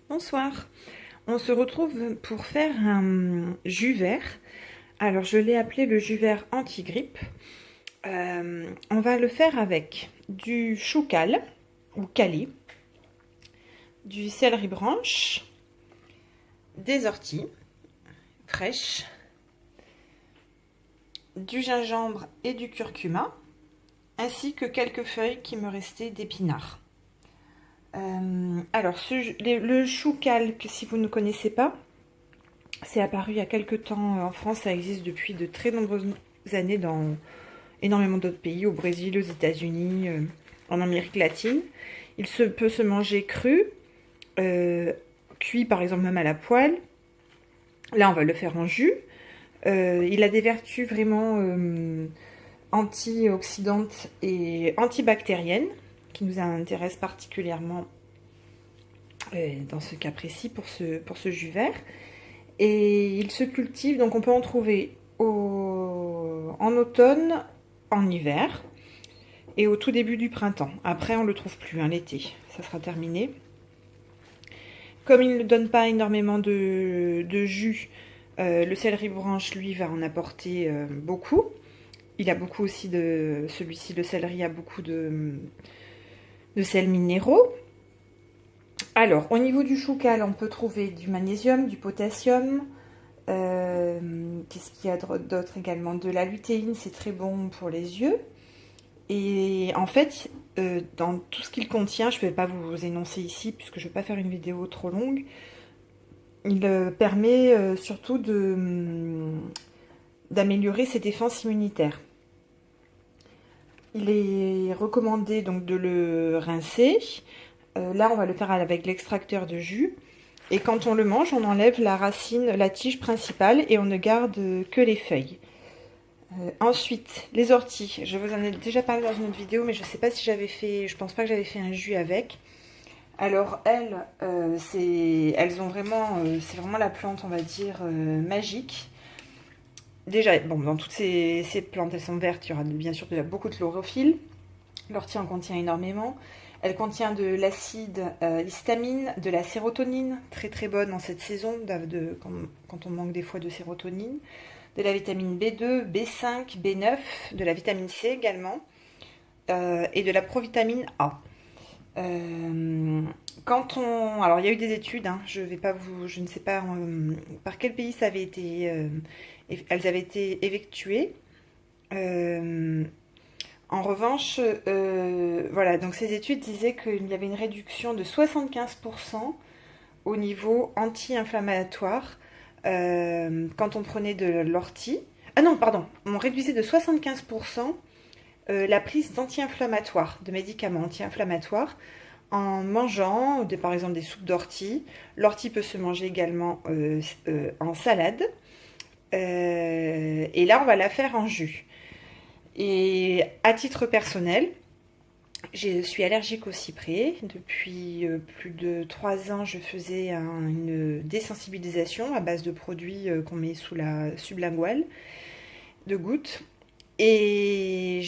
Bonsoir, on se retrouve pour faire un jus vert. Alors je l'ai appelé le jus vert anti-grippe. On va le faire avec du chou cal ou cali, du céleri branche, des orties fraîches, du gingembre et du curcuma, ainsi que quelques feuilles qui me restaient d'épinards. Alors, le chou cal, que si vous ne connaissez pas, c'est apparu il y a quelques temps en France. Ça existe depuis de très nombreuses années dans énormément d'autres pays, au Brésil, aux États-Unis, en Amérique latine. Peut se manger cru, cuit par exemple même à la poêle. Là, on va le faire en jus. Il a des vertus vraiment antioxydantes et antibactériennes qui nous intéressent particulièrement dans ce cas précis pour ce jus vert. Et il se cultive, donc on peut en trouver en automne, en hiver et au tout début du printemps. Après, on ne le trouve plus, hein, l'été, ça sera terminé. Comme il ne donne pas énormément de jus, le céleri branche, lui, va en apporter beaucoup. Il a beaucoup aussi celui-ci, le céleri, a beaucoup de sels minéraux. Alors, au niveau du chou cal, on peut trouver du magnésium, du potassium. Qu'est-ce qu'il y a d'autre également? De la lutéine, c'est très bon pour les yeux. Et en fait, dans tout ce qu'il contient, je ne vais pas vous énoncer ici puisque je ne vais pas faire une vidéo trop longue. Il permet surtout d'améliorer ses défenses immunitaires. Il est recommandé donc de le rincer. Là, on va le faire avec l'extracteur de jus. Et quand on le mange, on enlève la racine, la tige principale et on ne garde que les feuilles. Ensuite, les orties. Je vous en ai déjà parlé dans une autre vidéo, mais je ne sais pas si j'avais fait... Je pense pas que j'avais fait un jus avec. Alors, elles ont vraiment... c'est vraiment la plante, on va dire, magique. Déjà, bon, dans toutes ces plantes, elles sont vertes. Il y aura bien sûr beaucoup de chlorophylle. L'ortie en contient énormément. Elle contient de l'acide histamine, de la sérotonine, très très bonne en cette saison, quand on manque des fois de sérotonine, de la vitamine B2, B5, B9, de la vitamine C également, et de la provitamine A. Alors il y a eu des études, hein, je ne sais pas par quel pays ça avait été, elles avaient été effectuées. En revanche, voilà, donc ces études disaient qu'il y avait une réduction de 75% au niveau anti-inflammatoire quand on prenait de l'ortie. Ah non, pardon, on réduisait de 75% la prise d'anti-inflammatoires, de médicaments anti-inflammatoires, en mangeant par exemple des soupes d'ortie. L'ortie peut se manger également en salade. Et là, on va la faire en jus. Et à titre personnel, je suis allergique au cyprès. Depuis plus de 3 ans, je faisais une désensibilisation à base de produits qu'on met sous la sublinguale, de gouttes. Et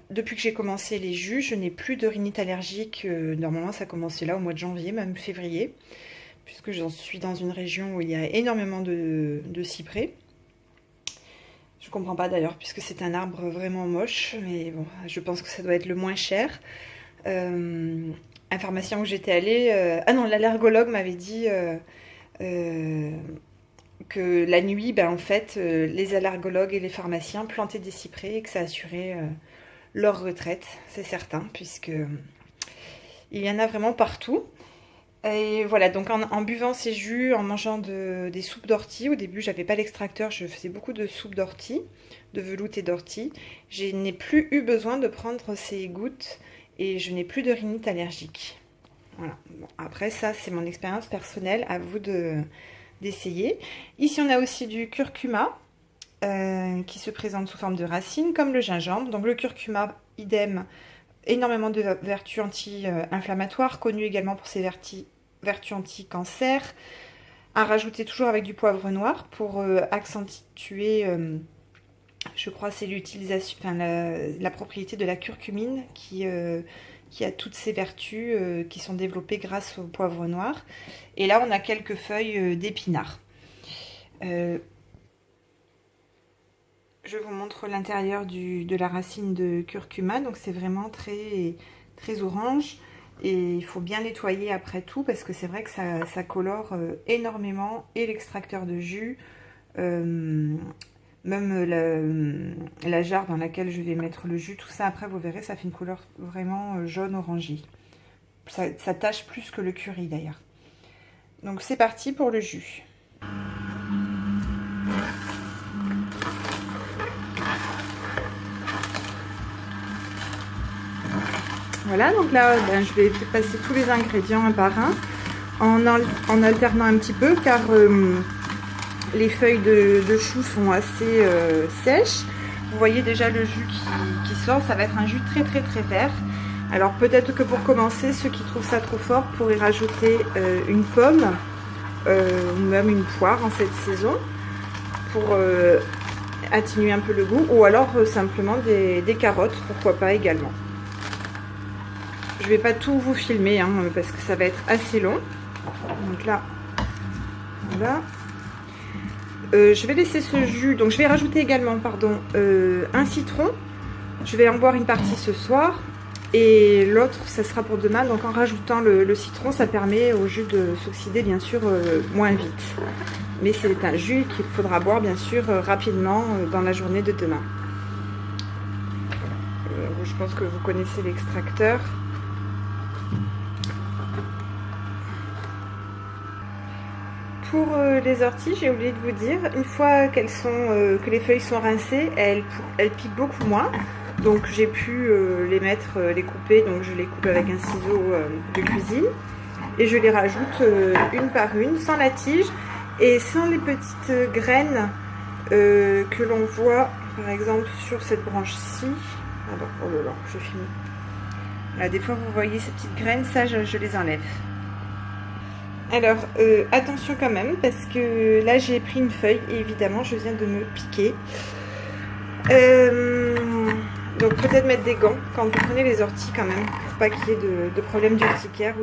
depuis que j'ai commencé les jus, je n'ai plus de rhinite allergique. Normalement, ça a commencé là au mois de janvier, même février, puisque j'en suis dans une région où il y a énormément de cyprès. Je comprends pas d'ailleurs, puisque c'est un arbre vraiment moche, mais bon, je pense que ça doit être le moins cher. Un pharmacien où j'étais allée... ah non, l'allergologue m'avait dit que la nuit, ben, en fait, les allergologues et les pharmaciens plantaient des cyprès et que ça assurait leur retraite, c'est certain, puisque il y en a vraiment partout. Et voilà, donc en buvant ces jus, en mangeant des soupes d'ortie, au début j'avais pas l'extracteur, je faisais beaucoup de soupes d'ortie, de veloute et d'ortie. Je n'ai plus eu besoin de prendre ces gouttes et je n'ai plus de rhinite allergique. Voilà. Bon, après ça, c'est mon expérience personnelle, à vous d'essayer. Ici on a aussi du curcuma qui se présente sous forme de racines, comme le gingembre. Donc le curcuma, idem, énormément de vertus anti-inflammatoires, connu également pour ses vertus anti-cancer. À rajouter toujours avec du poivre noir pour accentuer, je crois, c'est l'utilisation, enfin, la propriété de la curcumine qui qui a toutes ses vertus qui sont développées grâce au poivre noir. Et là, on a quelques feuilles d'épinards. Je vous montre l'intérieur de la racine de curcuma. Donc c'est vraiment très, très orange. Et il faut bien nettoyer après tout parce que c'est vrai que ça colore énormément. Et l'extracteur de jus, même la jarre dans laquelle je vais mettre le jus, tout ça après vous verrez, ça fait une couleur vraiment jaune orangé. Ça tache plus que le curry d'ailleurs. Donc c'est parti pour le jus. Voilà, donc là je vais passer tous les ingrédients un par un en alternant un petit peu car les feuilles de chou sont assez sèches. Vous voyez déjà le jus qui sort, ça va être un jus très très très vert. Alors peut-être que pour commencer, ceux qui trouvent ça trop fort pourraient rajouter une pomme ou même une poire en cette saison pour atténuer un peu le goût, ou alors simplement des carottes, pourquoi pas également. Je vais pas tout vous filmer hein, parce que ça va être assez long. Donc là, voilà. Je vais laisser ce jus, donc je vais rajouter également pardon, un citron. Je vais en boire une partie ce soir et l'autre ça sera pour demain. Donc en rajoutant le citron, ça permet au jus de s'oxyder bien sûr moins vite. Mais c'est un jus qu'il faudra boire bien sûr rapidement dans la journée de demain. Je pense que vous connaissez l'extracteur. Pour les orties, j'ai oublié de vous dire, une fois qu'elles sont, que les feuilles sont rincées, elles piquent beaucoup moins. Donc j'ai pu les mettre, les couper, donc je les coupe avec un ciseau de cuisine. Et je les rajoute une par une, sans la tige et sans les petites graines que l'on voit par exemple sur cette branche-ci. Pardon, oh là là, je filme. Là, des fois vous voyez ces petites graines, ça je les enlève. Alors, attention quand même, parce que là, j'ai pris une feuille et évidemment, je viens de me piquer. Donc, peut-être mettre des gants quand vous prenez les orties quand même, pour pas qu'il y ait de problème d'urticaire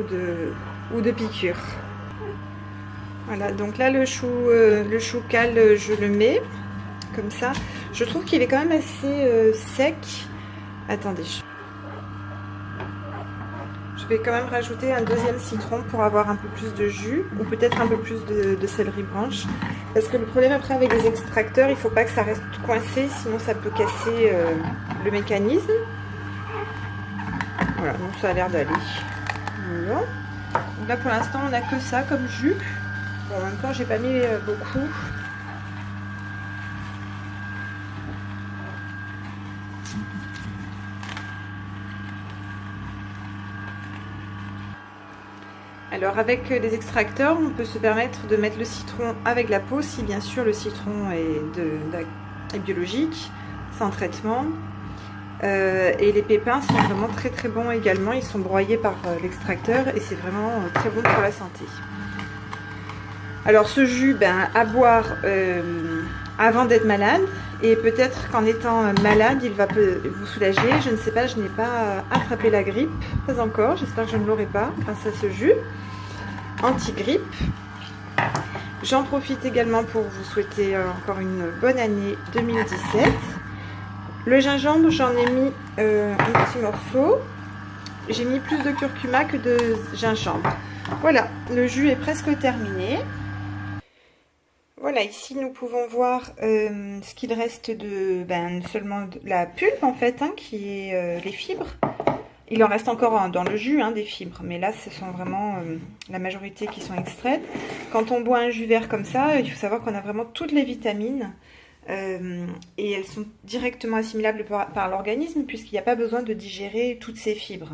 ou de piqûres. Voilà, donc là, le chou cal, je le mets comme ça. Je trouve qu'il est quand même assez sec. Attendez, je vais quand même rajouter un deuxième citron pour avoir un peu plus de jus ou peut-être un peu plus de céleri branche. Parce que le problème après avec les extracteurs, il ne faut pas que ça reste coincé, sinon ça peut casser le mécanisme. Voilà, donc ça a l'air d'aller. Voilà. Donc là pour l'instant on n'a que ça comme jus. Bon, en même temps j'ai pas mis beaucoup. Alors avec les extracteurs, on peut se permettre de mettre le citron avec la peau, si bien sûr le citron est biologique, sans traitement. Et les pépins sont vraiment très très bons également, ils sont broyés par l'extracteur et c'est vraiment très bon pour la santé. Alors ce jus, à boire avant d'être malade, et peut-être qu'en étant malade, il va vous soulager. Je ne sais pas, je n'ai pas attrapé la grippe, pas encore, j'espère que je ne l'aurai pas grâce à ce jus anti-grippe. J'en profite également pour vous souhaiter encore une bonne année 2017. Le gingembre, j'en ai mis un petit morceau. J'ai mis plus de curcuma que de gingembre. Voilà, le jus est presque terminé. Voilà, ici nous pouvons voir ce qu'il reste de seulement de la pulpe en fait, hein, qui est les fibres. Il en reste encore dans le jus des fibres, mais là ce sont vraiment la majorité qui sont extraites. Quand on boit un jus vert comme ça, il faut savoir qu'on a vraiment toutes les vitamines et elles sont directement assimilables par l'organisme puisqu'il n'y a pas besoin de digérer toutes ces fibres.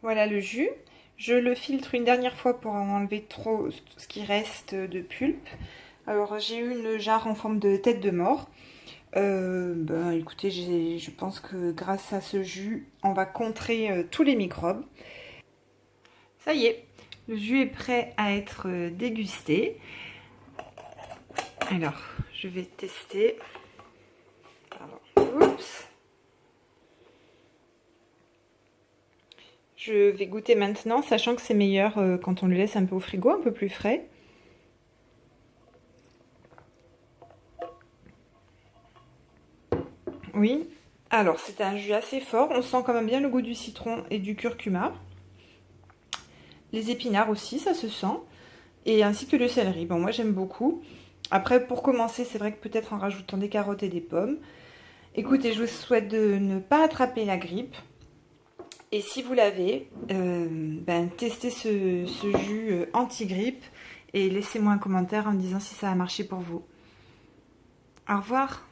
Voilà le jus. Je le filtre une dernière fois pour enlever trop ce qui reste de pulpe. Alors j'ai eu une jarre en forme de tête de mort. Écoutez, je pense que grâce à ce jus, on va contrer tous les microbes. Ça y est, le jus est prêt à être dégusté. Alors, je vais tester. Pardon. Oups. Je vais goûter maintenant, sachant que c'est meilleur quand on le laisse un peu au frigo, un peu plus frais. Oui, alors c'est un jus assez fort, on sent quand même bien le goût du citron et du curcuma. Les épinards aussi, ça se sent, et ainsi que le céleri. Bon, moi j'aime beaucoup. Après, pour commencer, c'est vrai que peut-être en rajoutant des carottes et des pommes. Écoutez, je vous souhaite de ne pas attraper la grippe. Et si vous l'avez, testez ce jus anti-grippe et laissez-moi un commentaire en me disant si ça a marché pour vous. Au revoir.